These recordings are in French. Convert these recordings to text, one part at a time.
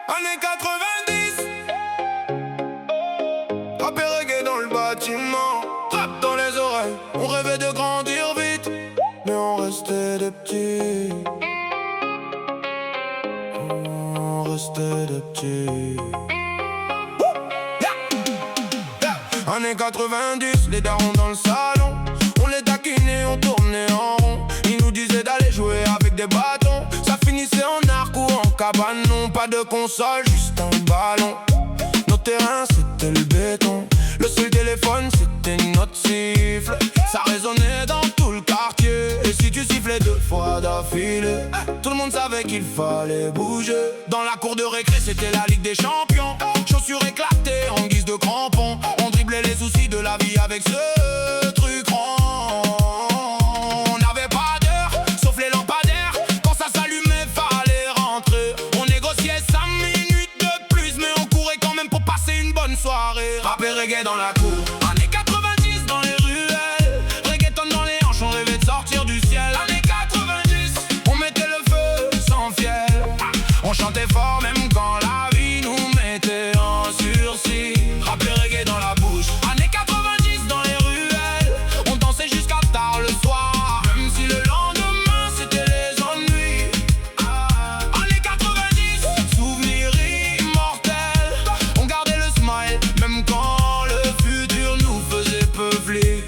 Années 90, rap et reggae dans le bâtiment, rap dans les oreilles. On rêvait de grandir vite, mais on restait des petits. On restait des petits. Années 90, les darons dans le salon, on les taquinait, on tournait en rond. Ils nous disaient d'aller jouer avec des bâtons. Ça finissait en arc ou en cabanon. Pas de console, juste un ballon. Nos terrains c'était le béton. Le seul téléphone c'était notre siffle. Ça résonnait dans tout le quartier. Et si tu sifflais 2 fois d'affilée, tout le monde savait qu'il fallait bouger. Dans la cour de récré c'était la Ligue des Champions. Chaussures éclatées en guise de crampons. On driblait les soucis de la vie avec ce truc rond. On n'avait pas d'heure, sauf les lampadaires. Quand ça s'allumait fallait rentrer. On négociait 5 minutes de plus, mais on courait quand même pour passer une bonne soirée. Rap et reggae dans la cour, années 90 dans les ruelles. Reggaeton dans les hanches, on rêvait de sortir du ciel. Années 90, on mettait le feu sans fiel. On chantait fort même quand la vie nous mettait en sursis. Rap et reggae dans la bouche, années 90 dans les ruelles. On dansait jusqu'à tard le soir, même si le lendemain c'était les ennuis. Années 90, souvenirs immortels. On gardait le smile, même quand le futur nous faisait peufler.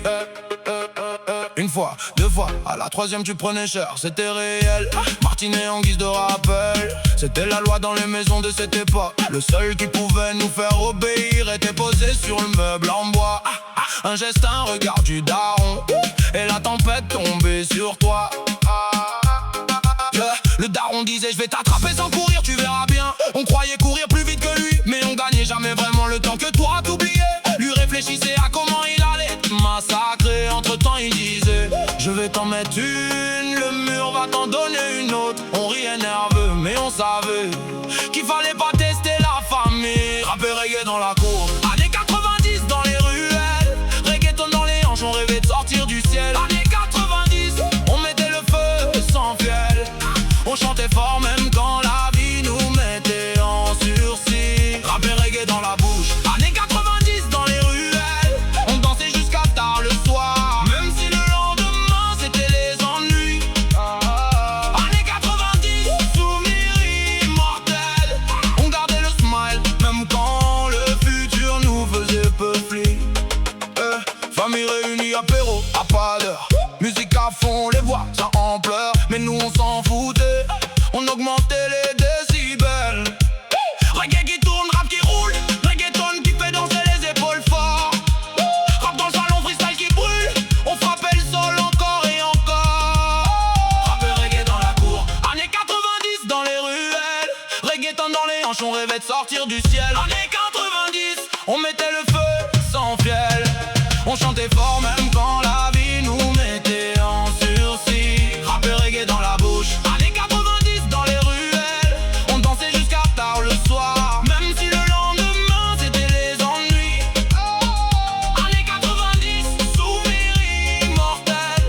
Une fois, 2 fois, à la 3e tu prenais cher, c'était réel. Martinet en guise de rappel, c'était la loi dans les maisons de cette époque. Le seul qui pouvait nous faire obéir était posé sur le meuble en bois. Un geste, un regard du daron, et la tempête tombait sur toi. Le daron disait je vais t'attraper sans courir, tu verras bien. On croyait courir plus vite que lui, mais on gagnait jamais vraiment le temps que toi t'oubliais. Lui réfléchissait à comment il allait te massacrer. Entre temps il disait je vais t'en mettre une, le mur va t'en donner une autre. On riait nerveux mais on savait qu'il fallait pas tester la famille. Rap et reggae dans la cour, années 90 dans les ruelles. Reggaeton dans les hanches, on rêvait de sortir du ciel. Années 90, on mettait le feu sans fiel. On chantait fort même quand la vie nous mettait en sursis. Rap et reggae dans la bouche, années 90 dans les ruelles. On dansait jusqu'à tard le soir, même si le lendemain c'était les ennuis. Années 90, souvenirs immortels. On gardait le smile même quand le futur nous faisait peufler. Famille réunie, apéro, à pas d'heure. Musique à fond, les voix, ça en pleurs. Mais nous on s'en foutait, on augmentait les décibels. Reggae qui tourne, rap qui roule, reggaeton qui fait danser les épaules fort. Rap dans le salon, freestyle qui brûle, on frappait le sol encore et encore. Rap et reggae dans la cour, années 90 dans les ruelles. Reggaeton dans les hanches, on rêvait de sortir du ciel. Années 90, on mettait le feu sans fiel. On chantait fort même quand la vie nous mettait en sursis. Rap et reggae dans la bouche, années 90 dans les ruelles. On dansait jusqu'à tard le soir, même si le lendemain c'était les ennuis. Années 90, souvenirs immortels.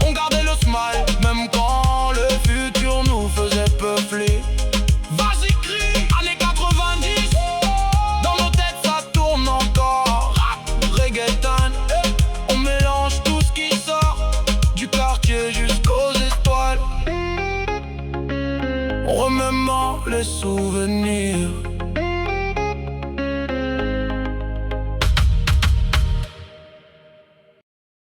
On gardait le smile même quand le futur nous faisait peufler. Vas-y crie, années 90, dans nos têtes ça tourne encore. Rap, reggaeton, on mélange tout ce qui sort du quartier jusqu'aux étoiles. On remémore les souvenirs.